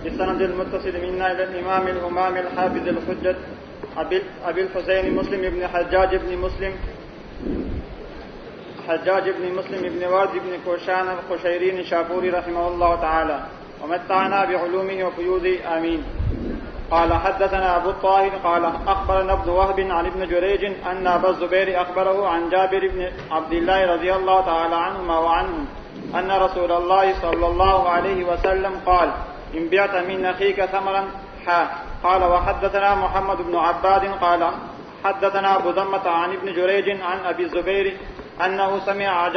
بالسند المتصل منا إلى الإمام الإمام الحافظ الحجة أبي الحسين مسلم بن حجاج بن مسلم بن وارد بن كوشان القشيري الشافوري رحمه الله تعالى ومتعنا بعلومه وفيوضه آمين. قال حدثنا أبو الطاهر قال أخبرنا ابن وهب عن ابن جريج أن أبا الزبير أخبره عن جابر بن عبد الله رضي الله تعالى عنهما وعنهم أن رسول الله صلى الله عليه وسلم قال إن بعت من أخيك ثمرا قال وحدثنا محمد بن عباد قال حدثنا أبو ذمة عن ابن جريج عن أبي الزبير أنه سمع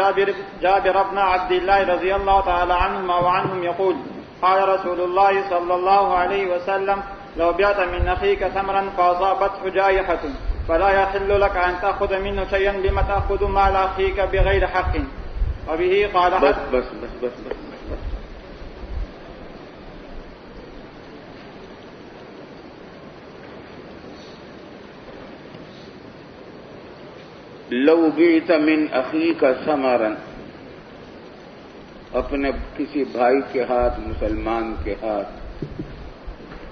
جابر بن عبد الله رضي الله تعالى عنهما وعنهم يقول قال رسول الله صلى الله عليه وسلم لو بعت من أخيك ثمرا فأصابته جائحة فلا يحل لك أن تأخذ منه شيئا لما تأخذ مال أخيك بغير حق. وبه قال بس لو بعت من اخیک ثمرا، اپنے کسی بھائی کے ہاتھ، مسلمان کے ہاتھ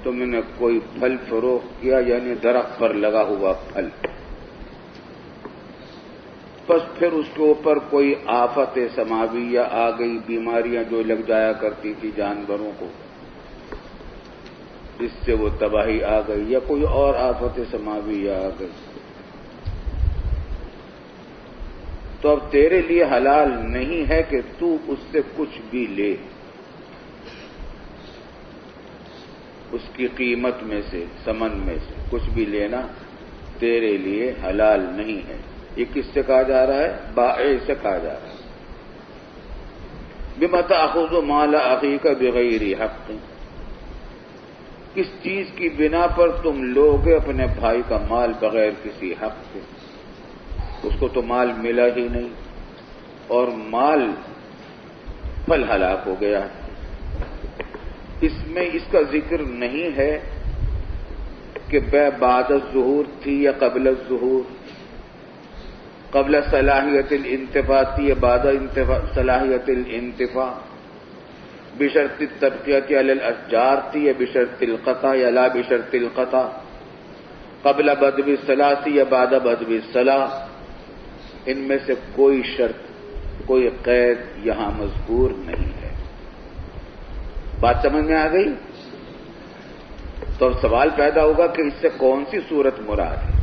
تم نے کوئی پھل فروخت کیا، یعنی درخت پر لگا ہوا پھل، بس پھر اس کے اوپر کوئی آفت سماویہ آ گئی، بیماریاں جو لگ جایا کرتی تھی جانوروں کو، جس سے وہ تباہی آ گئی، یا کوئی اور آفت سماویہ آ گئی، تو اب تیرے لیے حلال نہیں ہے کہ تو اس سے کچھ بھی لے، اس کی قیمت میں سے، ثمن میں سے کچھ بھی لینا تیرے لیے حلال نہیں ہے۔ یہ کس سے کہا جا رہا ہے؟ بائع سے کہا جا رہا ہے۔ بما تأخذ مال اخیک بغیر حق، کس چیز کی بنا پر تم لوگے اپنے بھائی کا مال بغیر کسی حق کے؟ اس کو تو مال ملا ہی نہیں، اور مال پھل ہلاک ہو گیا۔ اس میں اس کا ذکر نہیں ہے کہ بیع بعد الظہور تھی یا قبل الظہور، قبل صلاحیت الانتفاع تھی یا بعد صلاحیت الانتفاع، بشرط التبقیۃ علی الاشجار تھی یا بشرط القطع یا لا بشرط القطع، قبل بدو الصلاح تھی یا بعد بدو الصلاح، ان میں سے کوئی شرط، کوئی قید یہاں مذکور نہیں ہے۔ بات سمجھ میں آ گئی؟ تو اب سوال پیدا ہوگا کہ اس سے کون سی صورت مراد ہے؟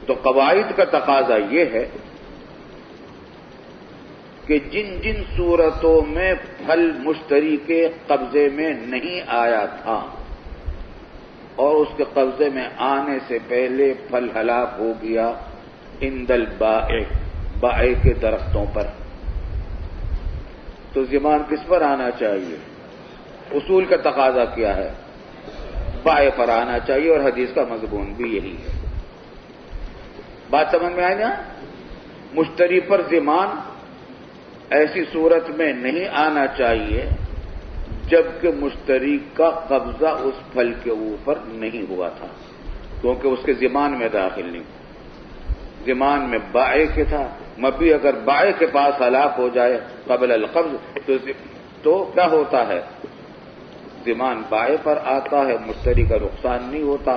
تو قواعد کا تقاضا یہ ہے کہ جن جن صورتوں میں پھل مشتری کے قبضے میں نہیں آیا تھا اور اس کے قبضے میں آنے سے پہلے پھل ہلاک ہو گیا، عند البائع، بائع کے درختوں پر، تو ضمان کس پر آنا چاہیے؟ اصول کا تقاضا کیا ہے؟ بائع پر آنا چاہیے، اور حدیث کا مضمون بھی یہی ہے۔ بات سمجھ میں آئی نا؟ مشتری پر ضمان ایسی صورت میں نہیں آنا چاہیے جبکہ مشتری کا قبضہ اس پھل کے اوپر نہیں ہوا تھا، کیونکہ اس کے ضمان میں داخل نہیں، ضمان میں بائع کے تھا۔ مبی اگر بائع کے پاس ہلاک ہو جائے قبل القبض تو کیا ہوتا ہے؟ ضمان بائع پر آتا ہے، مشتری کا نقصان نہیں ہوتا،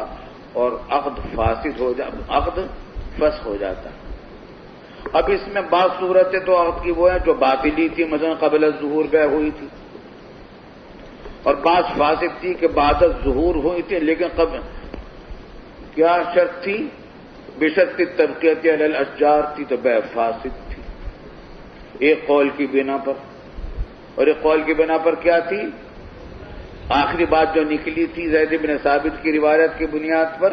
اور عقد فاسد ہو عقد فسخ ہو جاتا ہے۔ اب اس میں بعض صورتیں تو عقد کی وہ ہیں جو باطلی تھی، مثلا قبل الظہور بیع ہوئی تھی، اور بعض فاسد تھی کہ بعد الظہور ہوئی تھی، لیکن کیا شرط تھی؟ بشرط التبقیۃ علی الاشجار تھی، تو بیع فاسد تھی ایک قول کی بنا پر، اور ایک قول کی بنا پر کیا تھی؟ آخری بات جو نکلی تھی زید بن ثابت کی روایت کی بنیاد پر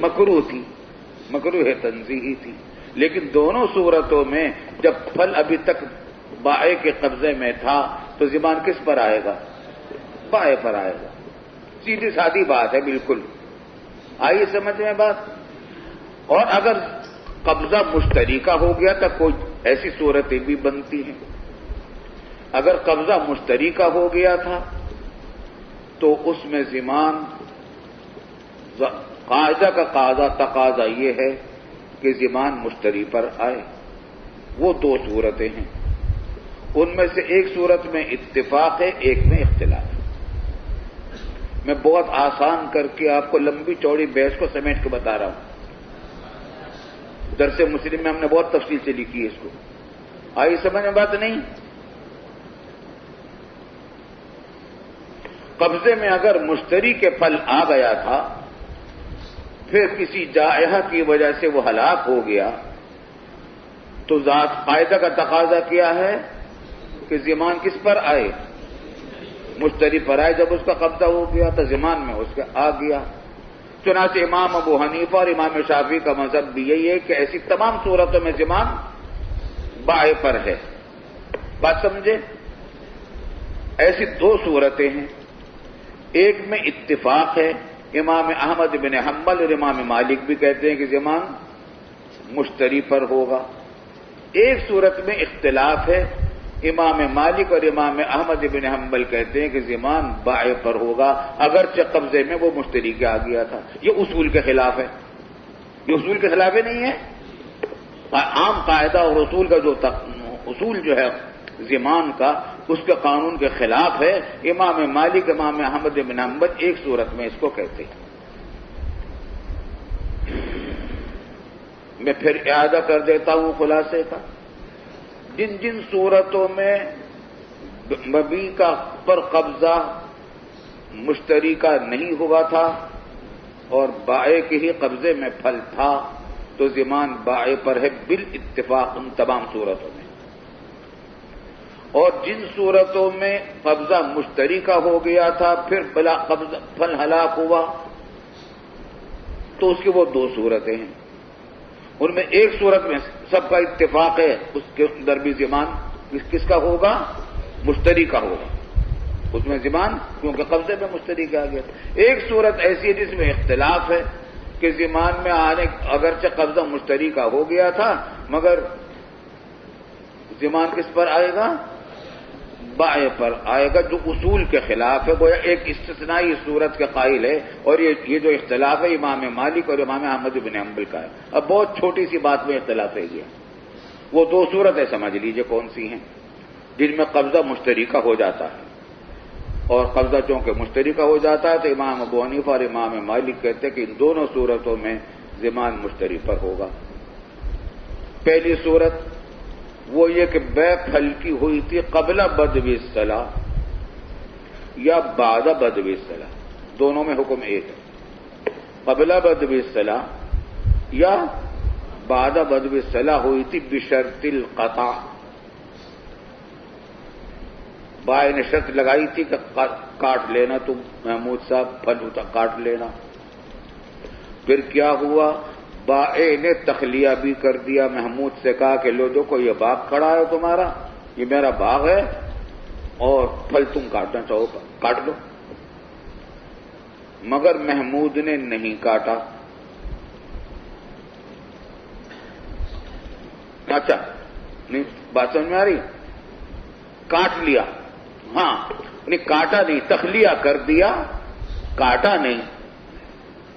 مکروہ تھی، مکروہ تنزیہی تھی۔ لیکن دونوں صورتوں میں جب پھل ابھی تک بائع کے قبضے میں تھا تو ضمان کس پر آئے گا؟ بائع پر آئے گا۔ سیدھی سادی بات ہے، بالکل آئیے سمجھ میں بات۔ اور اگر قبضہ مشتری کا ہو گیا تو کوئی ایسی صورتیں بھی بنتی ہیں۔ اگر قبضہ مشتری کا ہو گیا تھا تو اس میں ضمان، قاعدہ کا تقاضا یہ ہے کہ ضمان مشتری پر آئے۔ وہ دو صورتیں ہیں۔ ان میں سے ایک صورت میں اتفاق ہے، ایک میں اختلاف ہے۔ میں بہت آسان کر کے آپ کو لمبی چوڑی بحث کو سمیٹ کے بتا رہا ہوں۔ درس مسلم میں ہم نے بہت تفصیل سے لکھی ہے اس کو، آئی سمجھ میں بات نہیں؟ قبضے میں اگر مشتری کے پھل آ گیا تھا، پھر کسی جائحہ کی وجہ سے وہ ہلاک ہو گیا، تو ذات قاعدہ کا تقاضا کیا ہے کہ ضمان کس پر آئے؟ مشتری پر آئے۔ جب اس کا قبضہ ہو گیا تو ضمان میں اس کے آ گیا۔ چنانچہ امام ابو حنیفہ اور امام شافعی کا مذہب بھی یہی ہے کہ ایسی تمام صورتوں میں ضمان بائع پر ہے۔ بات سمجھے؟ ایسی دو صورتیں ہیں، ایک میں اتفاق ہے، امام احمد بن حنبل اور امام مالک بھی کہتے ہیں کہ ضمان مشتری پر ہوگا۔ ایک صورت میں اختلاف ہے، امام مالک اور امام احمد بن حنبل کہتے ہیں کہ ضمان بائع پر ہوگا اگرچہ قبضے میں وہ مشتری کے آ گیا تھا۔ یہ اصول کے خلاف ہے، یہ اصول کے خلاف ہی نہیں ہے۔ عام قاعدہ اور اصول کا اصول جو ہے ضمان کا، اس کے قانون کے خلاف ہے۔ امام مالک امام احمد بن حنبل ایک صورت میں اس کو کہتے ہیں۔ میں پھر اعادہ کر دیتا ہوں خلاصے کا۔ جن جن صورتوں میں مبیع کا پر قبضہ مشتری کا نہیں ہوا تھا اور بائع کے ہی قبضے میں پھل تھا، تو ضمان بائع پر ہے بالاتفاق ان تمام صورتوں میں۔ اور جن صورتوں میں قبضہ مشتری کا ہو گیا تھا پھر بلا قبضہ پھل ہلاک ہوا، تو اس کی وہ دو صورتیں ہیں۔ ان میں ایک صورت میں سب کا اتفاق ہے، اس کے اندر بھی ضمان کس کا ہوگا؟ مشتری کا ہوگا، اس میں ضمان کیونکہ قبضے میں مشتری کا آ گیا۔ ایک صورت ایسی ہے جس میں اختلاف ہے کہ ضمان میں آنے اگرچہ قبضہ مشتری کا ہو گیا تھا مگر ضمان کس پر آئے گا؟ بائع پر آئے گا، جو اصول کے خلاف ہے، گویا ایک استثنائی صورت کے قائل ہے۔ اور یہ جو اختلاف ہے امام مالک اور امام احمد بن حنبل کا ہے۔ اب بہت چھوٹی سی بات میں اختلاف ہے گیا، وہ دو صورتیں سمجھ لیجئے کون سی ہیں جن میں قبضہ مشتری کا ہو جاتا ہے، اور قبضہ چونکہ مشتری کا ہو جاتا ہے تو امام ابو حنیفہ اور امام مالک کہتے ہیں کہ ان دونوں صورتوں میں ضمان مشتری پر ہوگا۔ پہلی صورت وہ یہ کہ بے پھل کی ہوئی تھی قبل بدو الصلاح یا بعد بدو الصلاح، دونوں میں حکم ایک ہے۔ قبل بدو الصلاح یا بعد بدو الصلاح ہوئی تھی بشرط القطع، بائع نے شرط لگائی تھی کہ کاٹ لینا تم محمود صاحب، پھل ہوتا کاٹ لینا۔ پھر کیا ہوا؟ بائع نے تخلیہ بھی کر دیا، محمود سے کہا کہ لو دیکھو یہ باغ کھڑا ہے تمہارا، یہ میرا باغ ہے اور پھل تم کاٹنا چاہو کاٹ لو۔ مگر محمود نے نہیں کاٹا۔ اچھا نہیں بات سمجھ میں آ رہی؟ کاٹ لیا، ہاں نہیں کاٹا نہیں، تخلیہ کر دیا، کاٹا نہیں۔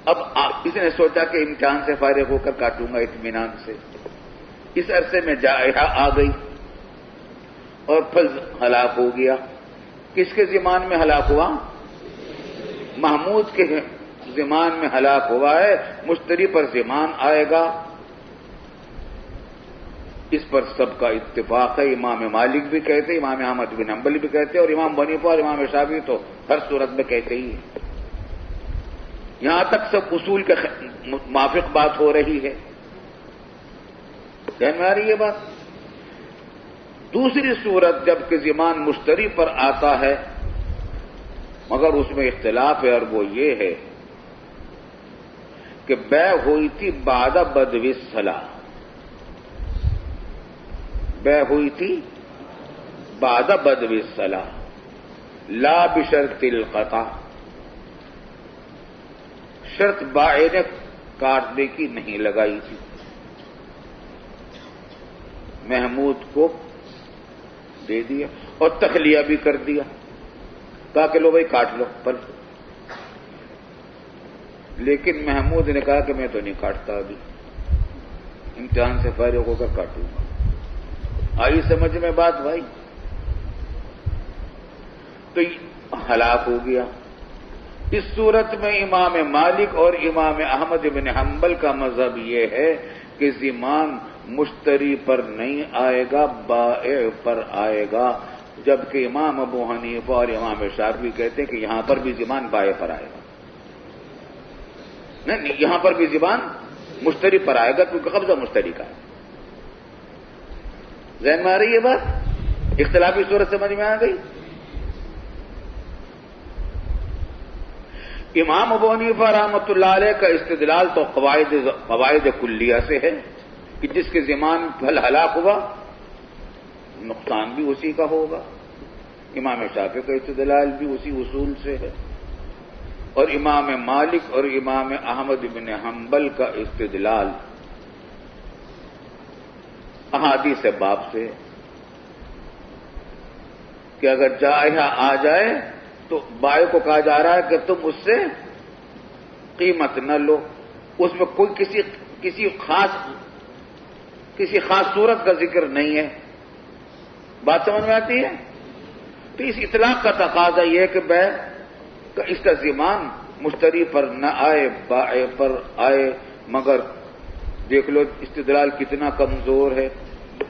اب کسی نے سوچا کہ امتحان سے فارغ ہو کر کاٹوں گا اطمینان سے، اس عرصے میں جائحہ آ گئی اور پھل ہلاک ہو گیا۔ کس کے ضمان میں ہلاک ہوا؟ محمود کے ضمان میں ہلاک ہوا ہے، مشتری پر ضمان آئے گا۔ اس پر سب کا اتفاق ہے، امام مالک بھی کہتے، امام احمد بن حنبل بھی کہتے اور امام بنی حنیفہ اور امام شافعی تو ہر صورت میں کہتے ہی ہیں۔ یہاں تک سب اصول کے موافق بات ہو رہی ہے، سمجھ میں آ رہی ہے بات؟ دوسری صورت جب کہ ضمان مشتری پر آتا ہے مگر اس میں اختلاف ہے، اور وہ یہ ہے کہ بیع ہوئی تھی بعد بدو الصلاح، بیع ہوئی تھی بعد بدو الصلاح لا بشرط القطع، شرط بائع نے کاٹنے کی نہیں لگائی تھی، محمود کو دے دیا اور تخلیہ بھی کر دیا، کہا کہ لو بھائی کاٹ لو پل، لیکن محمود نے کہا کہ میں تو نہیں کاٹتا، ابھی امتحان سے فارغ ہو کر کاٹوں گا۔ آئی سمجھ میں بات بھائی؟ تو ہلاک ہو گیا۔ اس صورت میں امام مالک اور امام احمد بن حنبل کا مذہب یہ ہے کہ ضمان مشتری پر نہیں آئے گا، بائع پر آئے گا، جبکہ امام ابو حنیفہ اور امام شافعی کہتے ہیں کہ یہاں پر بھی ضمان بائع پر آئے گا۔ نہیں، یہاں پر بھی ضمان مشتری پر آئے گا کیونکہ قبضہ مشتری کا ہے۔ ذہن میں آ رہی ہے بات؟ اختلافی صورت سمجھ میں آ گئی؟ امام ابو حنیفہ رحمۃ اللہ علیہ کا استدلال تو قواعد کلیہ سے ہے کہ جس کے ضمان پھل ہلاک ہوا نقصان بھی اسی کا ہوگا۔ امام شافعی کا استدلال بھی اسی اصول سے ہے، اور امام مالک اور امام احمد بن حنبل کا استدلال احادیث باب سے کہ اگر جائحہ آ جائے تو بائع کو کہا جا رہا ہے کہ تم اس سے قیمت نہ لو، اس میں کوئی کسی خاص صورت کا ذکر نہیں ہے۔ بات سمجھ میں آتی ہے؟ تو اس اطلاق کا تقاضا یہ ہے کہ بائع کا اس کا ضمان مشتری پر نہ آئے، بائع پر آئے۔ مگر دیکھ لو استدلال کتنا کمزور ہے،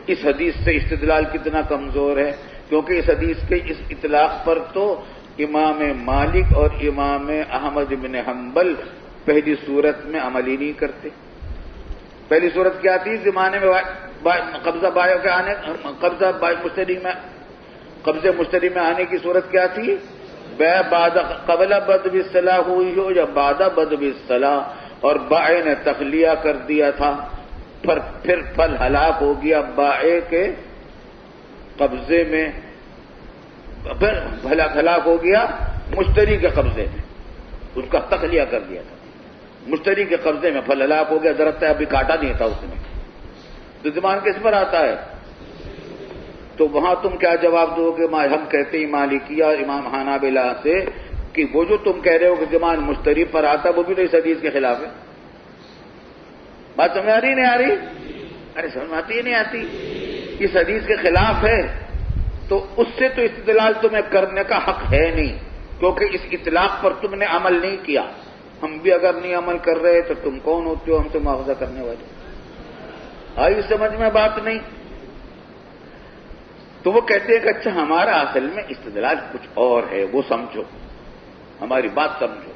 اس حدیث سے استدلال کتنا کمزور ہے، کیونکہ اس حدیث کے اس اطلاق پر تو امام مالک اور امام احمد بن حنبل پہلی صورت میں عمل ہی نہیں کرتے۔ پہلی صورت کیا تھی؟ زمانے میں قبضہ بائع کے آنے، قبضے مشتری میں آنے کی صورت کیا تھی؟ بیع قبل بدء الصلاح ہوئی ہو یا بعد بدء الصلاح، اور بائع نے تخلیہ کر دیا تھا، پھر پھل ہلاک ہو گیا بائع کے قبضے میں، پھر ہلاک ہو گیا مشتری کے قبضے میں، اس کا تخلیہ کر دیا تھا، مشتری کے قبضے میں پھل ہلاک ہو گیا، درخت ابھی کاٹا نہیں تھا اس نے، تو ضمان کس پر آتا ہے؟ تو وہاں تم کیا جواب دو گے؟ ہم کہتے ہیں مالکیہ اور امام حنابلہ سے کہ وہ جو تم کہہ رہے ہو کہ ضمان مشتری پر آتا وہ بھی تو اس حدیث کے خلاف ہے۔ بات سمجھ آ رہی نہیں آ رہی؟ ارے سمجھ آتی ہی نہیں آتی؟ اس حدیث کے خلاف ہے تو اس سے تو استدلال تمہیں کرنے کا حق ہے نہیں، کیونکہ اس اطلاق پر تم نے عمل نہیں کیا۔ ہم بھی اگر نہیں عمل کر رہے تو تم کون ہوتے ہو ہم سے مواخذہ کرنے والے؟ آئی سمجھ میں بات نہیں؟ تو وہ کہتے ہیں کہ اچھا ہمارا اصل میں استدلال کچھ اور ہے، وہ سمجھو، ہماری بات سمجھو۔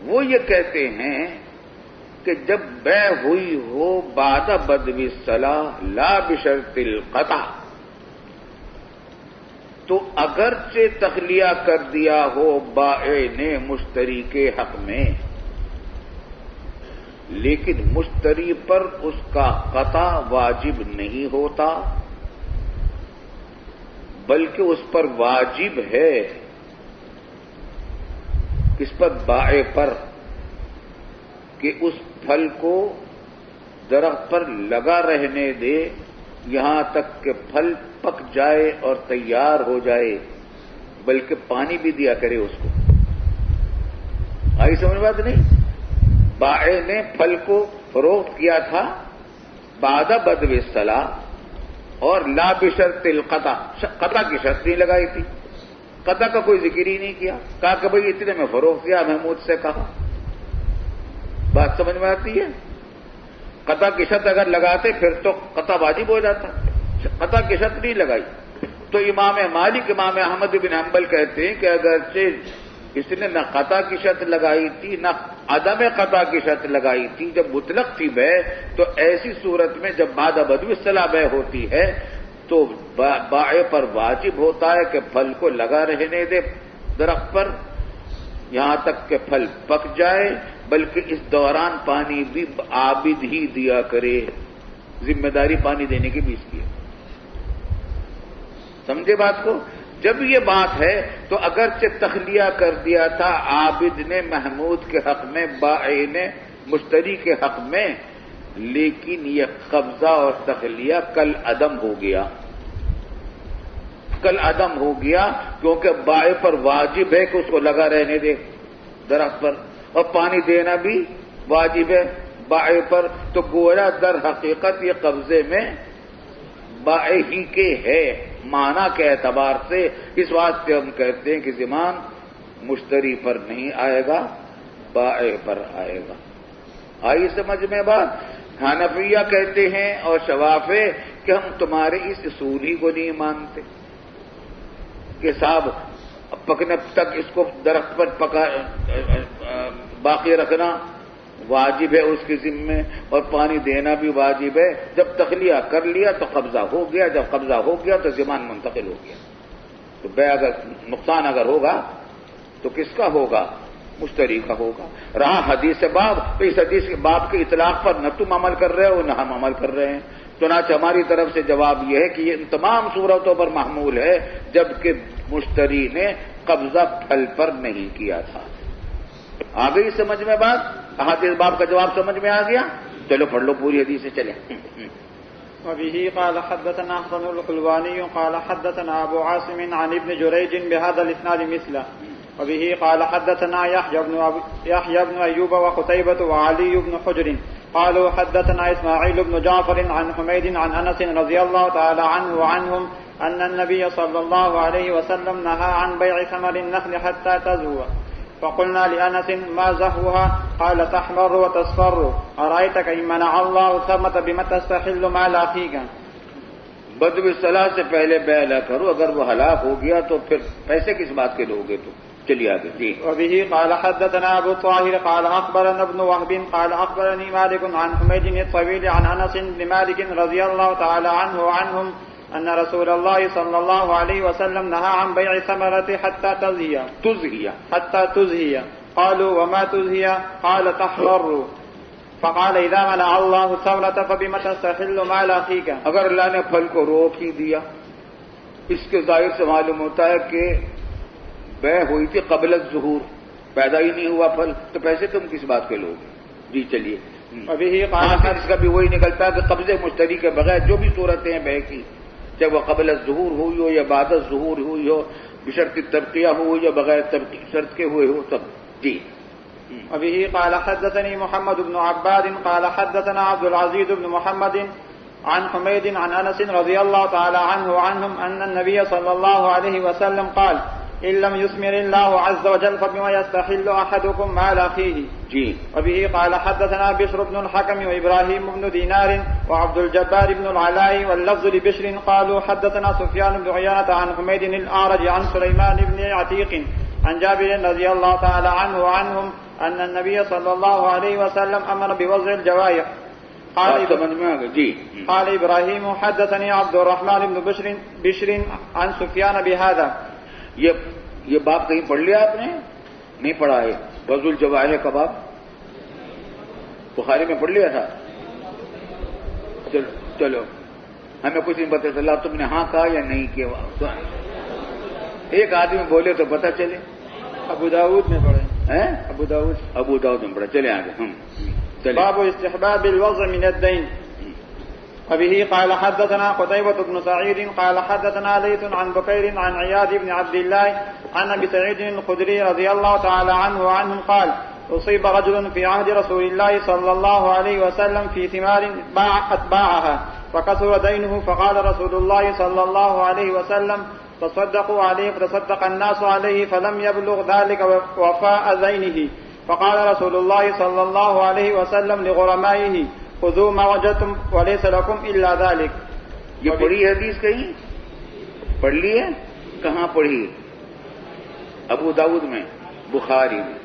وہ یہ کہتے ہیں کہ جب بیع ہوئی ہو بعد بدء الصلاح لا بشرط القطع، تو اگرچہ تخلیہ کر دیا ہو بائع نے مشتری کے حق میں، لیکن مشتری پر اس کا قطع واجب نہیں ہوتا، بلکہ اس پر واجب ہے، کس پر؟ بائع پر، کہ اس پھل کو درخت پر لگا رہنے دے یہاں تک کہ پھل پک جائے اور تیار ہو جائے، بلکہ پانی بھی دیا کرے اس کو۔ آئی سمجھ بات نہیں؟ بائع نے پھل کو فروخت کیا تھا بعد بدء الصلاح اور لا بشرط القطع، قطع کی شرط نہیں لگائی تھی، قطع کا کوئی ذکر ہی نہیں کیا، کہا کہ بھئی اتنے میں فروخت کیا، محمود سے کہا۔ بات سمجھ میں آتی ہے؟ قطع کی شرط اگر لگاتے پھر تو قطع واجب ہو جاتا، قطع کی شرط نہیں لگائی۔ تو امام مالک امام احمد بن حنبل کہتے ہیں کہ اگرچہ اس نے نہ قطع کی شرط لگائی تھی نہ عدم قطع کی شرط لگائی تھی، جب مطلق تھی بیع تو ایسی صورت میں جب بعد بدء الصلاح بیع ہوتی ہے تو بائع پر واجب ہوتا ہے کہ پھل کو لگا رہنے دے درخت پر یہاں تک کہ پھل پک جائے، بلکہ اس دوران پانی بھی عابد ہی دیا کرے، ذمہ داری پانی دینے کی بھی اس کی ہے۔ سمجھے بات کو؟ جب یہ بات ہے تو اگرچہ تخلیہ کر دیا تھا عابد نے محمود کے حق میں، بائع نے مشتری کے حق میں، لیکن یہ قبضہ اور تخلیہ کل عدم ہو گیا، کل عدم ہو گیا، کیونکہ بائع پر واجب ہے کہ اس کو لگا رہنے دے درخت پر، اور پانی دینا بھی واجب ہے بائع پر، تو گویا در حقیقت یہ قبضے میں بائع ہی کے ہے، معنی کے اعتبار سے اس واسطے ہم کہتے ہیں کہ ضمان مشتری پر نہیں آئے گا، بائع پر آئے گا۔ آئی سمجھ میں بات؟ حنفیہ کہتے ہیں اور شوافع کہ ہم تمہارے اس اصول ہی کو نہیں مانتے کہ صاحب پکنے تک اس کو درخت پر باقی رکھنا واجب ہے اس کے ذمے، اور پانی دینا بھی واجب ہے۔ جب تخلیہ کر لیا تو قبضہ ہو گیا، جب قبضہ ہو گیا تو ضمان منتقل ہو گیا۔ تو بے اگر نقصان اگر ہوگا تو کس کا ہوگا؟ مشتری کا ہوگا۔ رہا حدیث باب، تو اس حدیث کے باب کے اطلاق پر نہ تم عمل کر رہے ہو نہ ہم عمل کر رہے ہیں۔ چنانچہ ہماری طرف سے جواب یہ ہے کہ یہ ان تمام صورتوں پر محمول ہے جبکہ مشتری نے قبضہ پھل پر نہیں کیا تھا۔ آ گئی سمجھ میں بات؟ حدیث باب کا جواب سمجھ میں آ گیا؟ چلو پڑھ لو پوری حدیث سے چلیں۔ وبه قال حدثنا حسن الحلواني قال حدثنا ابو عاصم عن ابن جريج بهذا الاسناد مثله. وبه قال حدثنا يحيى بن ايوب وقتيبة وعلي بن حجر قالوا حدثنا اسماعيل بن جعفر عن حميد عن انس رضي الله تعالى عنه وعنهم ان النبي صلى الله عليه وسلم نهى عن بيع ثمر النخل حتى تزهو. فقلنا لأنس ما زهوها؟ قال تحمر وتصفر. أرأيتك إن منع الله الثمرة بما تستحل مال أخيك. بدو صلاح سے پہلے بیع نہ کرو، اگر وہ ہلاک ہو گیا تو پھر پیسے کس بات کے لوگے تو چلیے آگے جی۔ وبه قال حدثنا ابو طاهر قال اخبرنا ابن وهب قال اخبرني مالك عن حميد الطويل عن انس بن مالك رضي الله تعالى عنه وعنهم ان رسول الله صلى الله عليه وسلم نهى عن بيع ثمرة حتى تزهي. قالوا وما تزهي؟ قال تحمر. فقال اذا منع الله الثمرة فبما تستحل مال اخيك. اگر اللہ نے پھل کو روک ہی دیا، اس کے ظاہر سے معلوم ہوتا ہے کہ بیع ہوئی تھی قبل الظہور، پیدا ہی نہیں ہوا پھل، تو پیسے تم کس بات کے لوگ؟ جی چلیے۔ ابھی قال اس کا بھی وہی نکلتا ہے کہ قبضے مشتری کے بغیر جو بھی صورتیں ہیں بیع کی، چاہے وہ قبل الظہور ہوئی ہو یا بعد الظہور ہوئی ہو، بشرط تبقیہ ہوئی یا بغیر شرط کے ہوئے ہو، تب جی۔ وبه قال حدثني محمد بن عباد قال حدثنا عبد العزيز بن محمد عن حميد عن انس رضي الله تعالى عنه وعنهم ان النبي صلى الله عليه وسلم قال ان لم يثمر الله عز وجل فبما يستحل احدكم مال اخيه. جی۔ وبه قال حدثنا بشر بن الحكم وابراهيم بن دينار وعبد الجبار بن العلاء واللفظ لبشر قالوا حدثنا سفيان بن عيينة عن حميد الأعرج عن سليمان بن عتيق عن جابر رضي الله تعالى عنه وعنهم ان النبي صلى الله عليه وسلم امر بوضع الجوائح. قال ابراهيم حدثني عبد الرحمن بن بشر عن سفيان بهذا. یہ باب کہیں پڑھ لیا آپ نے؟ نہیں پڑھا ہے؟ وضع الجوائح کا باب بخاری میں پڑھ لیا تھا؟ چلو ہمیں کچھ نہیں پتہ چلا، تم نے ہاں کہا یا نہیں کیا؟ ایک آدمی بولے تو پتہ چلے۔ ابو داؤد میں پڑھے ہیں؟ ابو داؤد میں پڑھا۔ چلے آگے ہم باب استحباب الوضع من الدين. وبه قال حدثنا قتيبة بن سعيد قال حدثنا ليث عن بكير عن عياض بن عبد الله عن ابي سعيد الخدري رضي الله تعالى عنه وعنهم قال اصيب رجل في عهد رسول الله صلى الله عليه وسلم في ثمار اتباعها فكثر دينه فقال رسول الله صلى الله عليه وسلم تصدقوا عليه فتصدق الناس عليه فلم يبلغ ذلك وفاء دينه فقال رسول الله صلى الله عليه وسلم لغرمائه خذوا ما وجدتم وليس لكم الا ذلك. یہ پڑھی حدیث کہیں پڑھ لی ہے؟ کہاں پڑھی؟ ابو داؤد میں، بخاری میں۔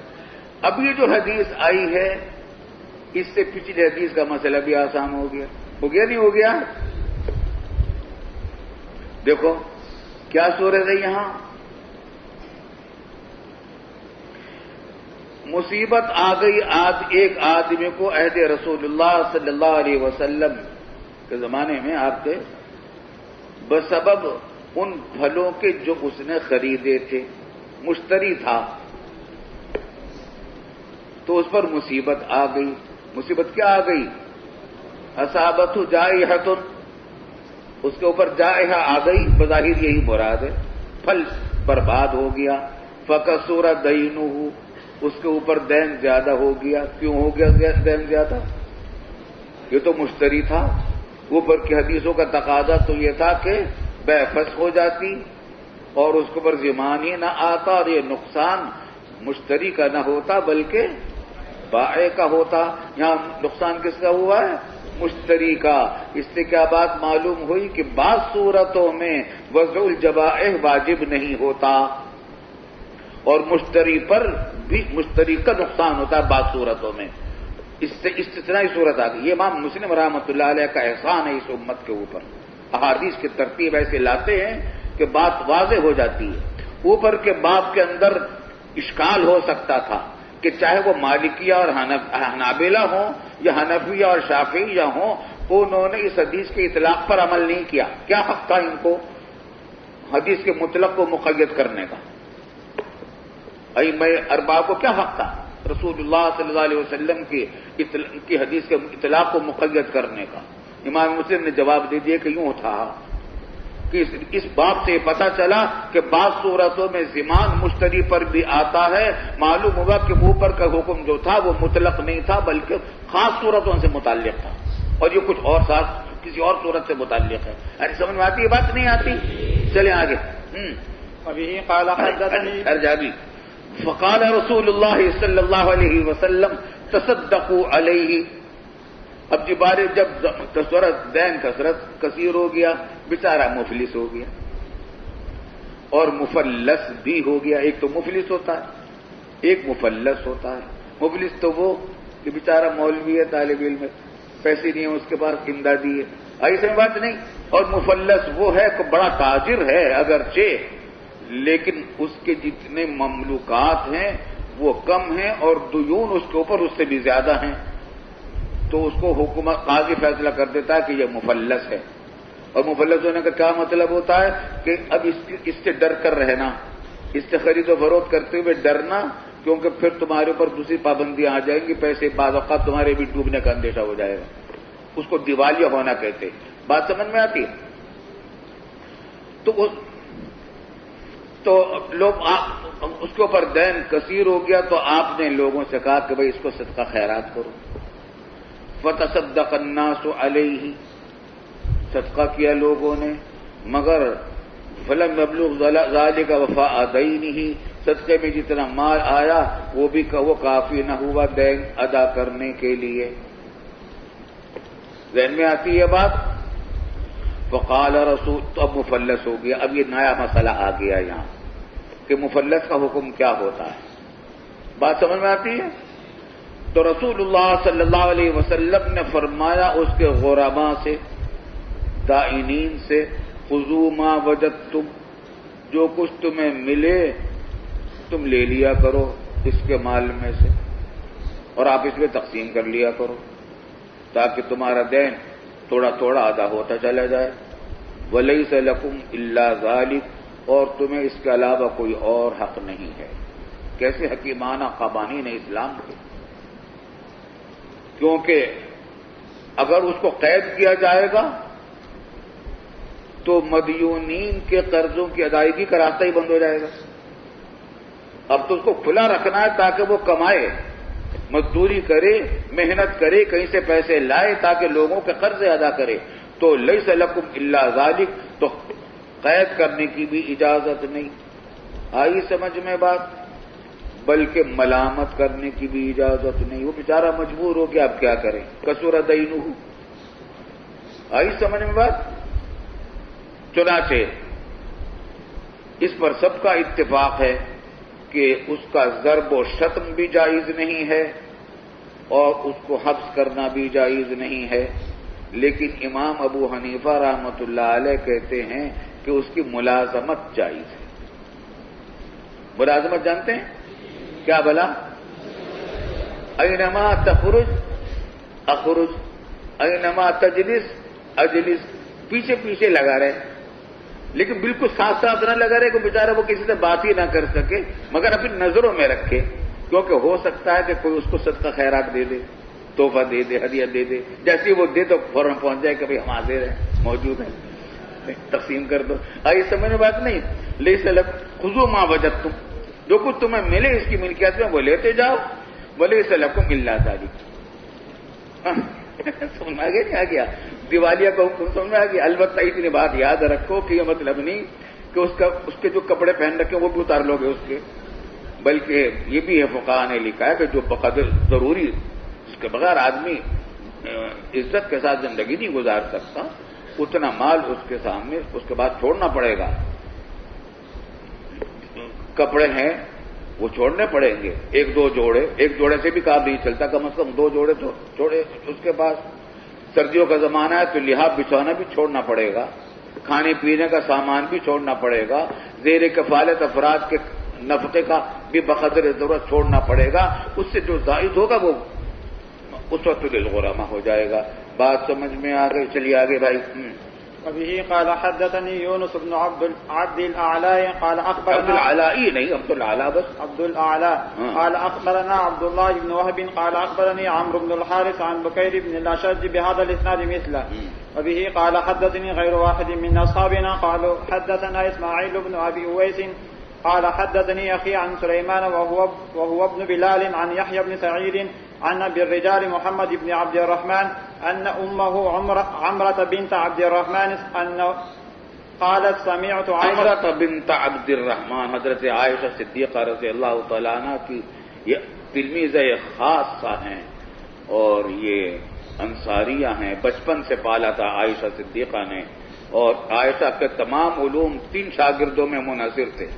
اب یہ جو حدیث آئی ہے اس سے پچھلی حدیث کا مسئلہ بھی آسان ہو گیا نہیں ہو گیا؟ دیکھو کیا صورت ہے یہاں؟ مصیبت آ گئی ایک آدمی کو عہد رسول اللہ صلی اللہ علیہ وسلم کے زمانے میں آپ کے بسبب ان پھلوں کے جو اس نے خریدے تھے، مشتری تھا، تو اس پر مصیبت آ گئی۔ مصیبت کیا آ گئی؟ اصابت جائحۃ، اس کے اوپر جائحہ آ گئی، بظاہر یہی مراد ہے، پھل برباد ہو گیا۔ فکثر دینہ، اس کے اوپر دین زیادہ ہو گیا۔ کیوں ہو گیا دین زیادہ؟ یہ تو مشتری تھا، اوپر کی حدیثوں کا تقاضا تو یہ تھا کہ بے فسخ ہو جاتی اور اس کے اوپر ضمان ہی نہ آتا، اور یہ نقصان مشتری کا نہ ہوتا بلکہ بائع کا ہوتا۔ یہاں نقصان کس کا ہوا ہے؟ مشتری کا۔ اس سے کیا بات معلوم ہوئی کہ بعض صورتوں میں وضع الجبائح واجب نہیں ہوتا اور مشتری پر بھی مشتری کا نقصان ہوتا ہے بعض صورتوں میں۔ اس سے استثنائی صورت آ گئی۔ یہ امام مسلم رحمۃ اللہ علیہ کا احسان ہے اس امت کے اوپر۔ احادیث کی ترتیب ایسے لاتے ہیں کہ بات واضح ہو جاتی ہے۔ اوپر کے باب کے اندر اشکال ہو سکتا تھا کہ چاہے وہ مالکیہ اور حنابلہ ہوں یا حنفیہ اور شافعیہ ہوں، انہوں نے اس حدیث کے اطلاق پر عمل نہیں کیا۔ کیا حق تھا ان کو حدیث کے مطلق کو مقید کرنے کا؟ ائمہ اربعہ کو کیا حق تھا رسول اللہ صلی اللہ علیہ وسلم کی حدیث کے اطلاق کو مقید کرنے کا؟ امام مسلم نے جواب دے دیا کہ یوں تھا کہ اس باب سے پتہ چلا کہ بعض صورتوں میں ضمان مشتری پر بھی آتا ہے۔ معلوم ہوا کہ اوپر کا حکم جو تھا وہ مطلق نہیں تھا بلکہ خاص صورتوں سے متعلق تھا، اور یہ کچھ اور ساتھ کسی اور صورت سے متعلق ہے۔ ارے سمجھ میں آتی؟ یہ بات نہیں آتی؟ چلیں آگے۔ وبه قال حدثني ارجابی فقال رسول اللہ صلی اللہ علیہ وسلم تصدقوا علیہ۔ اب جب دین کثیر ہو گیا، بیچارہ مفلس ہو گیا اور مفلس بھی ہو گیا۔ ایک تو مفلس ہوتا ہے، ایک مفلس ہوتا ہے۔ مفلس تو وہ کہ بیچارہ مولوی ہے، طالب علم ہے، پیسے نہیں ہیں اس کے پاس، امدادی ہے، ایسے بات نہیں۔ اور مفلس وہ ہے کہ بڑا تاجر ہے اگرچہ، لیکن اس کے جتنے مملوکات ہیں وہ کم ہیں اور دیون اس کے اوپر اس سے بھی زیادہ ہیں، تو اس کو حکومت قاضی فیصلہ کر دیتا ہے کہ یہ مفلس ہے۔ اور مفلس ہونے کا کیا مطلب ہوتا ہے کہ اب اس سے ڈر کر رہنا، اس سے خرید و فروخت کرتے ہوئے ڈرنا، کیونکہ پھر تمہارے اوپر دوسری پابندیاں آ جائیں گی، پیسے بعض اوقات تمہارے بھی ڈوبنے کا اندیشہ ہو جائے گا۔ اس کو دیوالیہ ہونا کہتے ہیں۔ بات سمجھ میں آتی ہے؟ تو لوگ اس کے اوپر دین کثیر ہو گیا، تو آپ نے لوگوں سے کہا کہ بھئی اس کو صدقہ خیرات کرو۔ فتصدق الناس علیہ، صدقہ کیا لوگوں نے، مگر فلم یبلغ ذلک وفاء دینہ، صدقے میں جتنا مال آیا وہ کافی نہ ہوا دین ادا کرنے کے لیے۔ ذہن میں آتی ہے بات؟ فقال رسول، تو اب مفلس ہو گیا۔ اب یہ نیا مسئلہ آ گیا یہاں کہ مفلس کا حکم کیا ہوتا ہے۔ بات سمجھ میں آتی ہے؟ تو رسول اللہ صلی اللہ علیہ وسلم نے فرمایا اس کے غرباء سے، دائنین سے، خذوا ما وجدتم، جو کچھ تمہیں ملے تم لے لیا کرو اس کے مال میں سے، اور آپ اس میں تقسیم کر لیا کرو تاکہ تمہارا دین تھوڑا تھوڑا ادا ہوتا چلا جائے۔ وَلَيْسَ لَكُمْ إِلَّا ذَلِكَ، اور تمہیں اس کے علاوہ کوئی اور حق نہیں ہے۔ کیسے حکیمانہ قوانین اسلام کے، کیونکہ اگر اس کو قید کیا جائے گا تو مدیونین کے قرضوں کی ادائیگی کا راستہ ہی بند ہو جائے گا۔ اب تو اس کو کھلا رکھنا ہے تاکہ وہ کمائے، مزدوری کرے، محنت کرے، کہیں سے پیسے لائے تاکہ لوگوں کے قرض ادا کرے۔ تو لیس لکم الا ذالک، تو قید کرنے کی بھی اجازت نہیں۔ آئی سمجھ میں بات؟ بلکہ ملامت کرنے کی بھی اجازت نہیں۔ وہ بیچارہ مجبور ہو گیا، اب کیا کریں؟ کسر دینہ۔ آئی سمجھ میں بات؟ چنانچہ اس پر سب کا اتفاق ہے کہ اس کا ضرب و شتم بھی جائز نہیں ہے اور اس کو حبس کرنا بھی جائز نہیں ہے، لیکن امام ابو حنیفہ رحمۃ اللہ علیہ کہتے ہیں کہ اس کی ملازمت جائز ہے۔ ملازمت جانتے ہیں کیا بلا؟ اینما تخرج اخرج، اینما تجلس اجلس، پیچھے پیچھے لگا رہے، لیکن بالکل ساتھ ساتھ نہ لگا رہے کہ بیچارہ وہ کسی سے بات ہی نہ کر سکے، مگر اپنی نظروں میں رکھے، کیونکہ ہو سکتا ہے کہ کوئی اس کو صدقہ خیرات دے دے، تحفہ دے دے، ہدیہ دے دے، جیسے وہ دے تو فوراً پہنچ جائے کہ بھائی ہم حاضر ہیں، موجود ہیں، تقسیم کر دو۔ آئی سمجھ میں بات نہیں؟ لیس لکم خذوا ما وجدتم، جو کچھ تمہیں ملے اس کی ملکیت میں وہ لیتے جاؤ، ولیس لکم الا ذالک۔ سمجھ میں آ گیا؟ دیوالیہ کا حکم سمجھ میں آ گیا. البتہ اتنی بات یاد رکھو کہ یہ مطلب نہیں کہ اس کے جو کپڑے پہن رکھے وہ بھی اتار لو گے اس کے، بلکہ یہ بھی ہے فقہاء نے لکھا ہے کہ جو بقدر ضروری جس کے بغیر آدمی عزت کے ساتھ زندگی نہیں گزار سکتا اتنا مال اس کے سامنے اس کے بعد چھوڑنا پڑے گا. کپڑے ہیں وہ چھوڑنے پڑیں گے، ایک جوڑے سے بھی کام نہیں چلتا، کم از کم 2 جوڑے تو چھوڑے اس کے پاس. سردیوں کا زمانہ ہے تو لحاف بچھونا بھی چھوڑنا پڑے گا، کھانے پینے کا سامان بھی چھوڑنا پڑے گا، زیر کفالت افراد کے نفقے کا بھی بقدر ضرورت چھوڑنا پڑے گا. اس سے جو زائد ہوگا وہ اس وقت للغرامہ ہو جائے گا. بات سمجھ میں آ گئی؟ چلیے آگے بھائی. وبه قال حدثني يونس بن عبد الأعلى قال أخبرنا عبد العلاء نہیں عبد العلاء بس عبد الأعلى قال أخبرنا عبد الله بن وهب قال أخبرني عمرو بن الحارث عن بكير بن الأشج بهذا الإسناد مثله. وبه قال حدثني غير واحد من أصحابنا قالوا حدثنا إسماعيل بن أبي أويس قال حدثني أخي عن سليمان وهو ابن بلال عن يحيى بن سعيد عن أبي الرجال محمد بن عبد الرحمن أن أمه عمرة بنت عبد الرحمن أن قالت سمعت عمرة بنت عبد الرحمن حضرت عائشہ صدیقہ رضی اللہ تعالیٰ عنہ کی یہ تلمیذہ خاصہ ہیں اور یہ انصاریہ ہیں. بچپن سے پالا تھا عائشہ صدیقہ نے، اور عائشہ کے تمام علوم 3 شاگردوں میں منحصر تھے.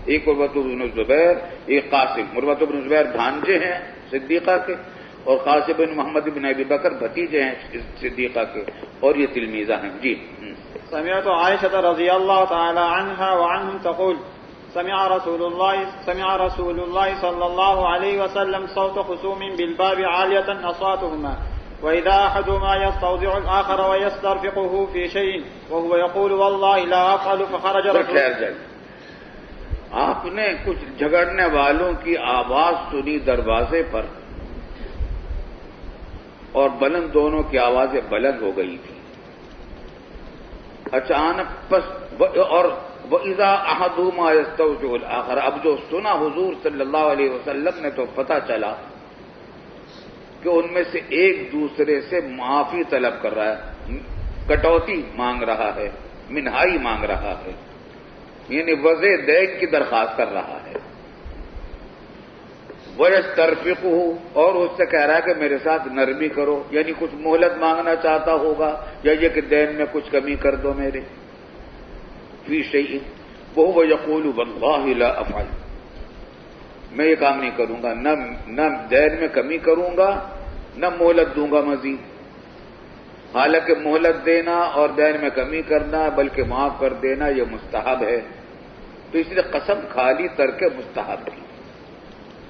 ایک عروۃ بن زبیر، ایک قاسم. عروۃ بن زبیر بھانجے ہیں صدیقہ کے، اور قاسم بن محمد بن ابی بکر بھتیجے ہیں صدیقہ کے، اور یہ تلمیذہ ہیں. جی. سمعت عائشة رضي الله تعالى عنها وعنهم تقول سمع رسول الله صلى الله عليه وسلم صوت خصوم بالباب عالية أصواتهما وإذا أحدهما يستوضع الآخر ويسترفقه في شيء وهو يقول والله لا أفعل فخرج رسول. آپ نے کچھ جھگڑنے والوں کی آواز سنی دروازے پر، اور بلند دونوں کی آوازیں بلند ہو گئی تھی. اچانک پس اور وَإِذَا أَحَدُهُمَا يَسْتَوْجِعُ الْآخَرَ، اب جو سنا حضور صلی اللہ علیہ وسلم نے تو پتہ چلا کہ ان میں سے ایک دوسرے سے معافی طلب کر رہا ہے، کٹوتی مانگ رہا ہے، منہائی مانگ رہا ہے، یعنی وضع دیگ کی درخواست کر رہا ہے. وَيَسْتَرْفِقُهُ، اور اس سے کہہ رہا ہے کہ میرے ساتھ نرمی کرو، یعنی کچھ مہلت مانگنا چاہتا ہوگا، یا یہ کہ دین میں کچھ کمی کر دو میرے. فی شیء وَهُوَ يَقُولُ وَاللَّهِ لَا أَفْعَلُ، میں یہ کام نہیں کروں گا، نہ دین میں کمی کروں گا، نہ مہلت دوں گا مزید. حالانکہ مہلت دینا اور دین میں کمی کرنا بلکہ معاف کر دینا یہ مستحب ہے، تو اس لیے قسم خالی ترک مستحب کی.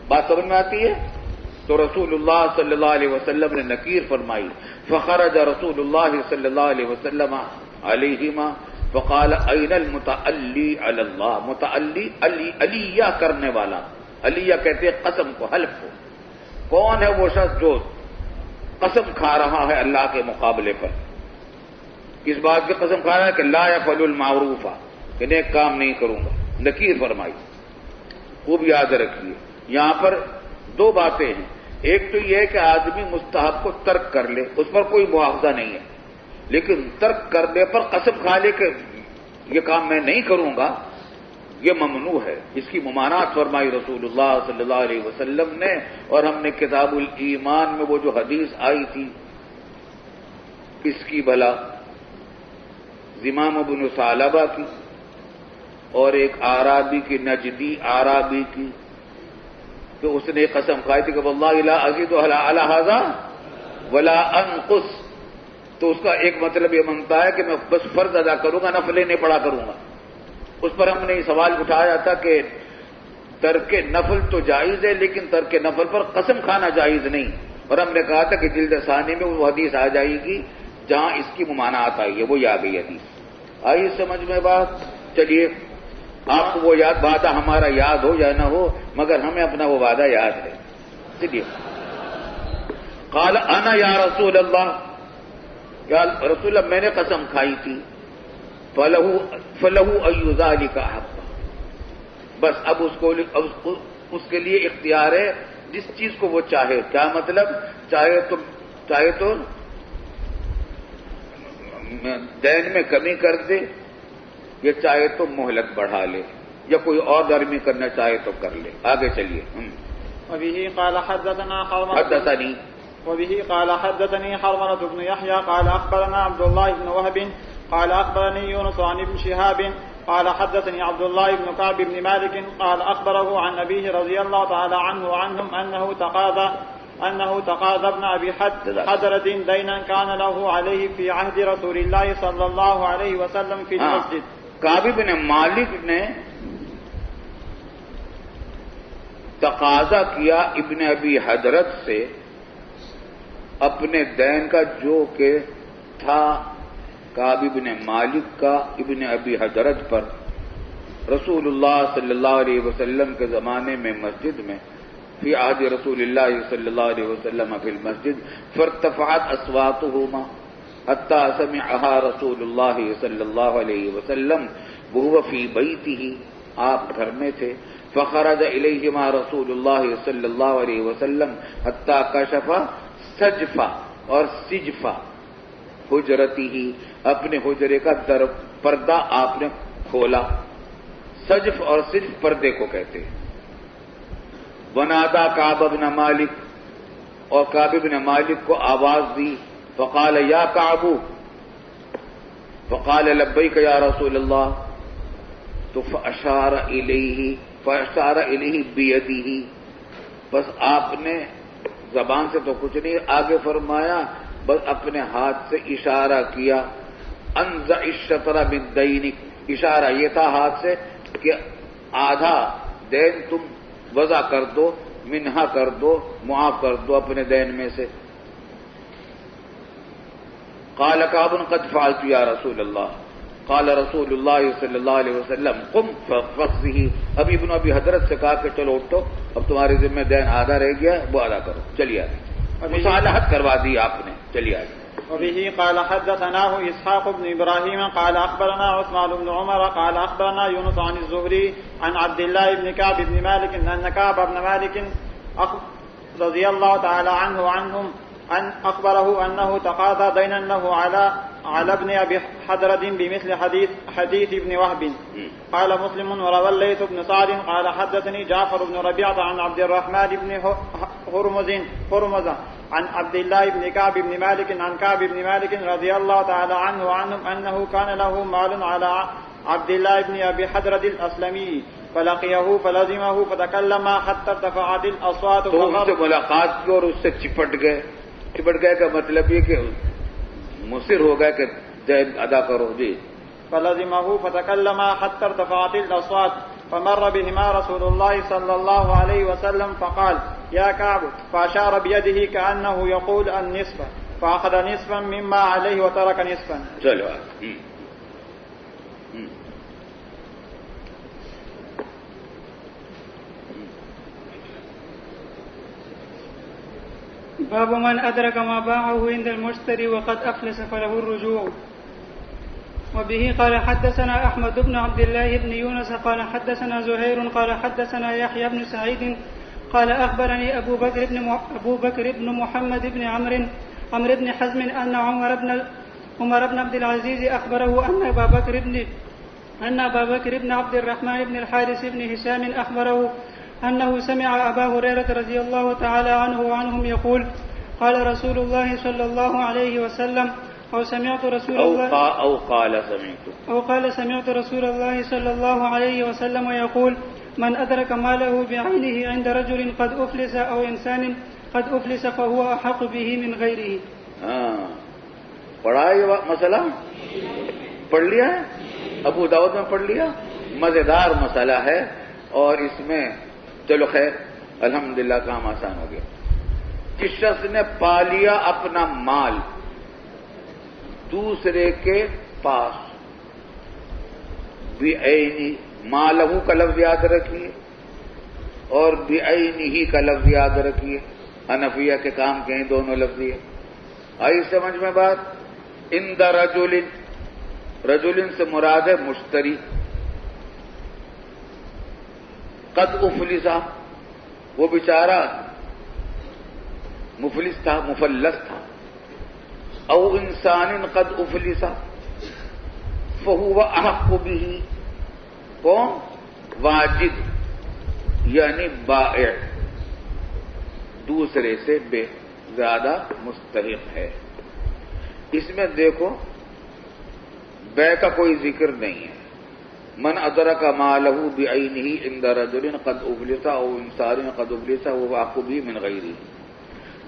بات سمجھ میں آتی ہے؟ تو رسول اللہ صلی اللہ علیہ وسلم نے نکیر فرمائی. فخرج رسول اللہ صلی اللہ علیہ وسلم علیہما فقال این المتعلی علی اللہ. متعلی علیہ کرنے والا، علیہ کہتے ہیں قسم کو، حلف کو. کون ہے وہ شخص جو قسم کھا رہا ہے اللہ کے مقابلے پر؟ کس بات کی قسم کھا رہا ہے؟ کہ لا یفعل المعروف، کہ نیک کام نہیں کروں گا. نکیر فرمائی. خوب یاد رکھیے یہاں پر 2 باتیں ہیں. ایک تو یہ ہے کہ آدمی مستحب کو ترک کر لے، اس پر کوئی مواخذہ نہیں ہے، لیکن ترک کرنے پر قسم کھا لے کہ یہ کام میں نہیں کروں گا، یہ ممنوع ہے. اس کی ممانعت فرمائی رسول اللہ صلی اللہ علیہ وسلم نے. اور ہم نے کتاب الایمان میں وہ جو حدیث آئی تھی اس کی بھلا زمام بن ثعلبہ کی اور ایک اعرابی کی، نجدی اعرابی کی، تو اس نے قسم کھائی تھی کہ واللہ لا ازید علی ھذا ولا انقص. تو اس کا ایک مطلب یہ بنتا ہے کہ میں بس فرض ادا کروں گا، نفلیں نہیں پڑھا کروں گا. اس پر ہم نے یہ سوال اٹھایا تھا کہ ترک نفل تو جائز ہے لیکن ترک نفل پر قسم کھانا جائز نہیں. اور ہم نے کہا تھا کہ جلد ثانی میں وہ حدیث آ جائے گی جہاں اس کی ممانعت آئی ہے، وہ آ گئی حدیث. آئی سمجھ میں بات؟ چلیے آپ کو وہ وعدہ ہمارا یاد ہو یا نہ ہو مگر ہمیں اپنا وہ وعدہ یاد ہے. چلیے. قال انا یا رسول اللہ، یا رسول اللہ میں نے قسم کھائی تھی. فلہ ای ذلک حق، بس اب اس کے لیے اختیار ہے جس چیز کو وہ چاہے. کیا مطلب؟ چاہے تو دین میں کمی کر دے، یہ چاہے تو مہلت بڑھا لے، یا کوئی اور نرمی کرنا چاہے تو کر لے. آگے چلیے. وبه قال حدثنا حدثني وبه قال حدثني حرملة بن يحيى قال أخبرنا عبد الله بن وهب قال أخبرني يونس عن ابن شهاب قال حدثني عبد الله بن كعب بن مالك قال أخبره عن أبيه رضي الله تعالى عنه وعنهم أنه تقاضى ابن أبي حدرة دينا كان له عليه في عهد رسول الله صلى الله عليه وسلم في المسجد. کعب بن مالک نے تقاضا کیا ابن ابی حضرت سے اپنے دین کا، جو کہ تھا کعب بن مالک کا ابن ابی حضرت پر رسول اللہ صلی اللہ علیہ وسلم کے زمانے میں مسجد میں، فی عہد رسول اللہ صلی اللہ علیہ وسلم فی المسجد، فارتفعت اصواتهما حتی سمعها رسول اللہ صلی اللہ علیہ وسلم وهو فی بیتہ، آپ گھر میں تھے. فخرج الیہما رسول اللہ صلی اللہ علیہ وسلم حتی کشف سجفا اور سجفا حجرتہ، اپنے حجرے کا پردہ آپ نے کھولا. سجف اور سجف پردے کو کہتے ہیں. ونادا کعب بن مالک، اور کعب بن مالک کو آواز دی. فقال یا کعب، فقال لبیک یا رسول اللہ. تو فاشار الیہ بیدہ، بس آپ نے زبان سے تو کچھ نہیں آگے فرمایا، بس اپنے ہاتھ سے اشارہ کیا. انزع الشطر من دینک، اشارہ یہ تھا ہاتھ سے کہ آدھا دین تم وضع کر دو، منہا کر دو، معاف کر دو اپنے دین میں سے. قال کعب قد فعلت یا رسول اللہ. قال رسول اللہ صلی اللہ علیہ وسلم قم فاقضه. ابھی ابن ابی حضرت سے کہا کہ چلو اٹھو، اب تمہارے ذمہ دین آدھا رہ گیا، وہ ادا کرو. چلیے آگے. مصالحت کروا دی آپ نے. چلیے آگے. وبه قال حدثناه إسحاق بن إبراهيم قال أخبرنا عثمان بن عمر قال أخبرنا يونس عن الزهري عن عبد الله بن كعب بن مالك أن كعب بن مالك رضي الله تعالى عنه وعنهم أن أخبره أنه تقاضى دينا له على ابن أبي حدرة بمثل حديث ابن وهب. قال مسلم وروى الليث بن سعد قال حدثني جعفر بن ربيعة عن عبد الرحمن بن هرمز عن عبد الله بن كعب بن مالك عن كعب بن مالك رضي الله تعالى عنه وعنهم أنه كان له مال على عبد الله بن أبي حدرة الأسلمي فلقيه فلزمه فتكلم حتى ارتفعت الأصوات. تو ان سے ملاقات کی اور اس سے چپٹ گئے کا مطلب یہ کہ مصر ہو گئے کہ دین ادا کرو. جی. فلزمه فتكلم حتى ارتفعت الأصوات فمر بهما رسول الله صلى الله عليه وسلم فقال يا كعب، فأشار بيده كأنه يقول النصف، فأخذ نصفا مما عليه وترك نصفا. چلو. باب من أدرك ما باعه عند المشتري وقد أفلس فله الرجوع. وبه قال حدثنا أحمد بن عبد الله بن يونس قال حدثنا زهير قال حدثنا يحيى بن سعيد قال أخبرني أبو بكر بن محمد بن عمرو بن حزم أن عمر بن عبد العزيز أخبره أن أبا بكر بن عبد الرحمن بن الحارث بن هشام أخبره أنه سمع أبا هريرة رضي الله تعالى عنه وعنهم يقول قال رسول الله صلى الله عليه وسلم أو قال سمعت رسول الله صلى الله عليه وسلم يقول من أدرك ماله بعينه عند رجل قد أفلس أو إنسان قد أفلس فهو أحق به من غيره. پڑھا یہ مسئلہ؟ پڑھ لیا ہے؟ ابو داؤد میں پڑھ لیا. مزیدار مسئلہ ہے اور اس میں چلو خیر الحمدللہ کام آسان ہو گیا. جس شخص نے پا لیا اپنا مال دوسرے کے پاس، بعینی، مالہ کا لفظ یاد رکھیے اور بعینہ کا لفظ یاد رکھیے. حنفیہ کے کام کے ہیں دونوں لفظ. آئی سمجھ میں بات؟ عند رجل سے مراد ہے مشتری. قد افلسا، وہ بیچارہ مفلس تھا، مفلس تھا. او انسان قد افلسا، فہو احق بہ، کون؟ واجد یعنی بائع دوسرے سے بے زیادہ مستحق ہے۔ اس میں دیکھو بے کا کوئی ذکر نہیں ہے۔ من ادرک مالہ بعینہ عند رجل قد افلس او انصار قد افلس وهو احق بہ من غیرہ،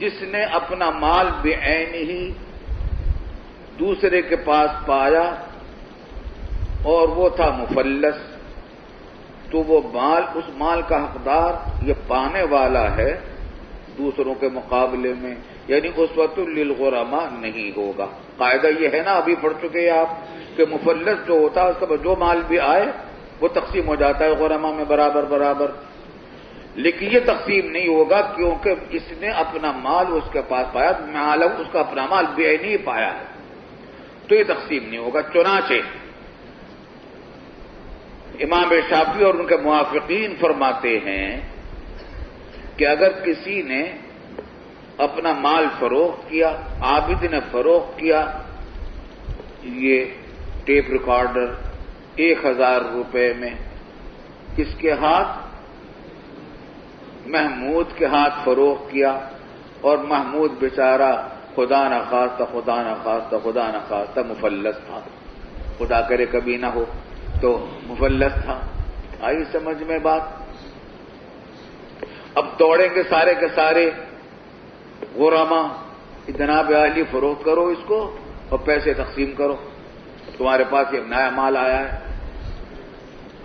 جس نے اپنا مال بعینہ دوسرے کے پاس پایا اور وہ تھا مفلس، تو وہ مال، اس مال کا حقدار یہ پانے والا ہے دوسروں کے مقابلے میں، یعنی اسوۃ للغرماء نہیں ہوگا۔ قاعدہ یہ ہے نا، ابھی پڑھ چکے آپ کہ مفلس جو ہوتا ہے اس کا جو مال بھی آئے وہ تقسیم ہو جاتا ہے غرماء میں برابر برابر، لیکن یہ تقسیم نہیں ہوگا کیونکہ اس نے اپنا مال اس کے پاس پایا، مالہ اس کا اپنا مال بعینی پایا ہے، تو یہ تقسیم نہیں ہوگا۔ چنانچہ امام شافعی اور ان کے موافقین فرماتے ہیں کہ اگر کسی نے اپنا مال فروخت کیا، عابد نے فروخت کیا، یہ ٹیپ ریکارڈر 1000 روپے میں، کس کے ہاتھ؟ محمود کے ہاتھ فروخت کیا، اور محمود بیچارہ خدا نخواستہ مفلس تھا، خدا کرے کبھی نہ ہو تو مفلس تھا۔ آئی سمجھ میں بات؟ اب دوڑیں گے سارے کے سارے غرماء، جناب عالی فروخت کرو اس کو اور پیسے تقسیم کرو، تمہارے پاس یہ نیا مال آیا ہے۔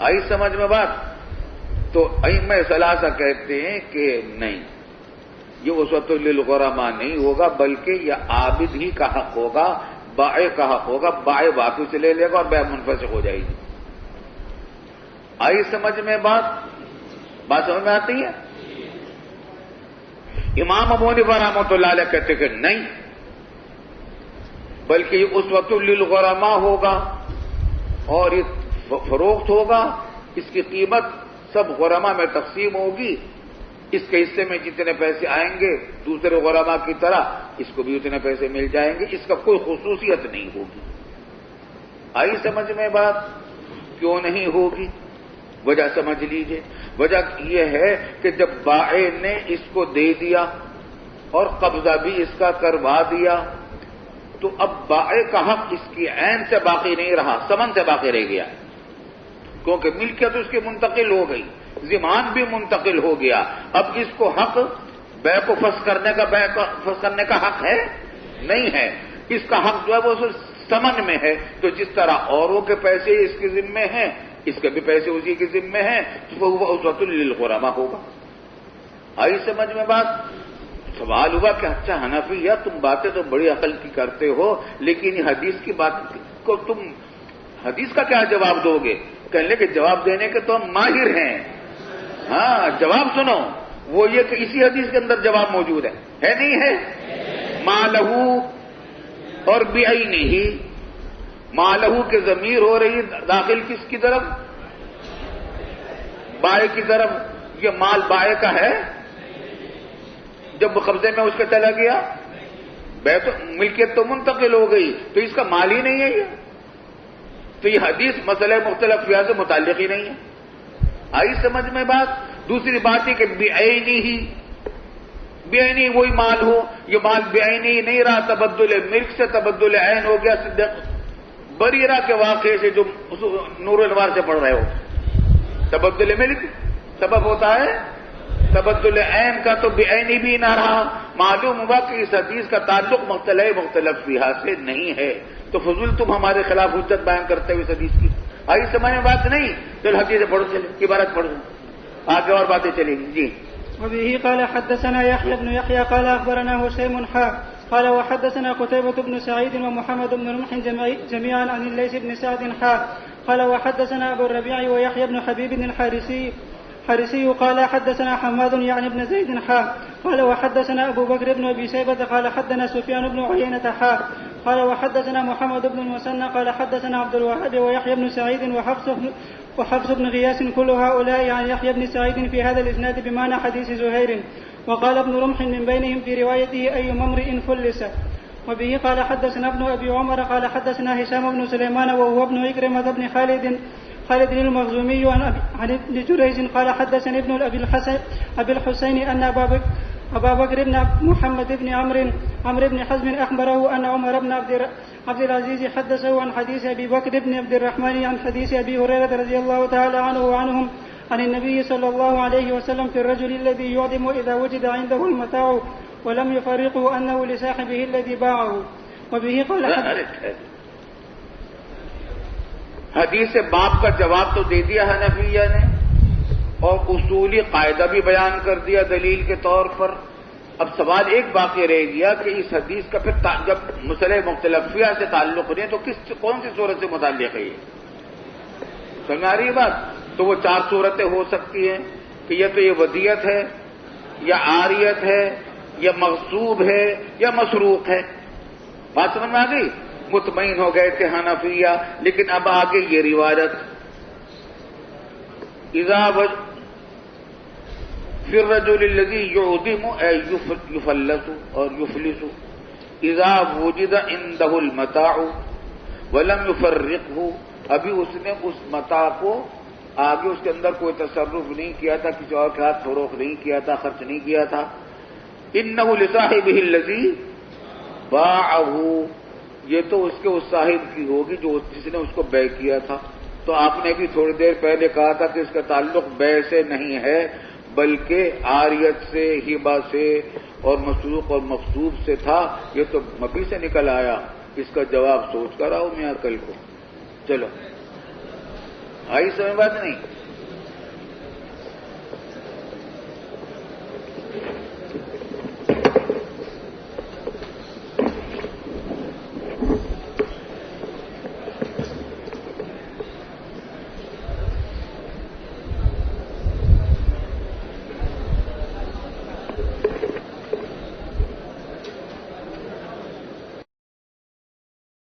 آئی سمجھ میں بات؟ تو ائمہ ثلاثہ کہتے ہیں کہ نہیں، یہ اسوۃ للغرماء نہیں ہوگا، بلکہ یہ عابد ہی کا حق ہوگا، بائع کا حق ہوگا، بائع واپس لے لے گا اور بیع منفسخ ہو جائے گی۔ آئی سمجھ میں بات سمجھ میں آتی ہے؟ امام ابو حنیفہ رحمۃ اللہ علیہ کہتے کہ نہیں، بلکہ یہ اسوۃ للغرماء ہوگا اور یہ فروخت ہوگا، اس کی قیمت سب غرماء میں تقسیم ہوگی، اس کے حصے میں جتنے پیسے آئیں گے دوسرے غرماء کی طرح اس کو بھی اتنے پیسے مل جائیں گے، اس کا کوئی خصوصیت نہیں ہوگی۔ آئی سمجھ میں بات؟ کیوں نہیں ہوگی؟ وجہ سمجھ لیجئے۔ وجہ یہ ہے کہ جب بائع نے اس کو دے دیا اور قبضہ بھی اس کا کروا دیا، تو اب بائع کا حق اس کی عین سے باقی نہیں رہا، ثمن سے باقی رہ گیا، کیونکہ ملکیت اس کی منتقل ہو گئی، ضمان بھی منتقل ہو گیا۔ اب اس کو حق بیع کو فسخ کرنے کا حق ہے نہیں ہے، اس کا حق جو ہے وہ ثمن میں ہے۔ تو جس طرح اوروں کے پیسے اس کے ذمے ہیں، اس کے بھی پیسے اسی کے ذمے ہیں، تو وہ اسوۃ للغرماء ہوگا۔ آئی سمجھ میں بات؟ سوال ہوا کہ اچھا حنفیہ تم باتیں تو بڑی عقل کی کرتے ہو، لیکن یہ حدیث کی بات کو تم حدیث کا کیا جواب دو گے؟ کہنے کہ جواب دینے کے تو ہم ماہر ہیں۔ ہاں جواب سنو، وہ یہ کہ اسی حدیث کے اندر جواب موجود ہے نہیں ہے؟ مالہ اور بعینہ، مالہ کے ضمیر ہو رہی داخل کس کی طرف؟ بائع کی طرف۔ یہ مال بائع کا ہے، جب قبضے میں اس کے چلا گیا ملکیت تو منتقل ہو گئی، تو اس کا مال ہی نہیں ہے یہ، تو یہ حدیث مسئلہ مختلف فیہ سے متعلق ہی نہیں ہے۔ آئی سمجھ میں بات؟ دوسری بات ہے کہ بعینہ وہی مال ہو، یہ مال بعینہ نہیں رہا، تبدل ملک سے تبدل عین ہو گیا۔ صدیق بریرہ کے واقعے سے جو نور الانوار سے پڑھ رہے ہو، تبدل ملک سبب ہوتا ہے تبدل عین کا، تو بعینی بھی نہ رہا۔ معلوم ہوا کہ اس حدیث کا تعلق مختلف فیہا سے نہیں ہے، تو فضول تم ہمارے خلاف حجت بیان کرتے ہوئے اس حدیث کی۔ آئی سمجھ میں بات نہیں؟ چل حدیث پڑھو، چلے عبارت پڑھو، آگے اور باتیں چلیں گی۔ جی وبه قال حدثنا يحيى بن يحيى قال أخبرنا هشيم قال وحدثنا قتيبة بن سعيد ومحمد بن رمح جميعا عن الليث بن سعد قال وحدثنا أبو الربيع ويحيى بن حبيب الحارثي قال حدثنا حماد يعني بن زيد قال وحدثنا أبو بكر بن أبي شيبة قال حدثنا سفيان بن عيينة قال وحدثنا محمد بن المثنى قال حدثنا عبد الوهاب ويحيى بن سعيد وحفص بن غياث كل هؤلاء عن يحيى بن سعيد في هذا الإسناد بمعنى حديث زهير وقال ابن رمح من بينهم في روايته أي امرئ فلس وبه قال حدثنا ابن أبي عمر قال حدثنا هشام بن سليمان وهو ابن عكرمة بن خالد المخزومي عن ابن جريج قال حدثني ابن أبي الحسين أن أبا بكر بن محمد بن عمرو بن حزم أخبره أن عمر بن عبد العزيز حدثه عن حديث أبي بكر بن عبد الرحمن عن حديث أبي هريرة رضي الله تعالى عنه وعنهم عن النبي صلى الله عليه وسلم في الرجل الذي يعدم إذا وجد عنده المتاع ولم يفرقه أنه لصاحبه الذي باعه. وبه قال حدیث باب کا جواب تو دے دیا حنفیہ نے اور اصولی قاعدہ بھی بیان کر دیا دلیل کے طور پر. اب سوال ایک باقی رہ گیا کہ اس حدیث کا پھر جب مسئلہ مختلفیہ سے تعلق نہیں تو کون سی صورت سے متعلق ہے یہ؟ سمجھ آ رہی ہے بات؟ تو وہ 4 صورتیں ہو سکتی ہیں کہ یا تو یہ ودیت ہے یا عاریت ہے یا مغصوب ہے یا مسروق ہے. بات سمجھ میں آ گئی؟ مطمئن ہو گئے تھے حنفیہ. لیکن اب آگے یہ روایت فی الرجل الذی یعدم یفلس اور یفلس اذا وجد عنده المتاع ولم يفرقه. ابھی اس نے اس متاع کو آگے اس کے اندر کوئی تصرف نہیں کیا تھا, کسی اور کے ہاتھ فروخت نہیں کیا تھا, خرچ نہیں کیا تھا. انه لصاحبه الذی باعه, یہ تو اس کے اس صاحب کی ہوگی جو جس نے اس کو بیع کیا تھا. تو آپ نے بھی تھوڑی دیر پہلے کہا تھا کہ اس کا تعلق بیع سے نہیں ہے بلکہ عاریت سے, ہبہ سے اور مسروق اور مغصوب سے تھا. یہ تو مبی سے نکل آیا. اس کا جواب سوچ کر آؤ میں کل کو. چلو آئی سمجھ بات نہیں؟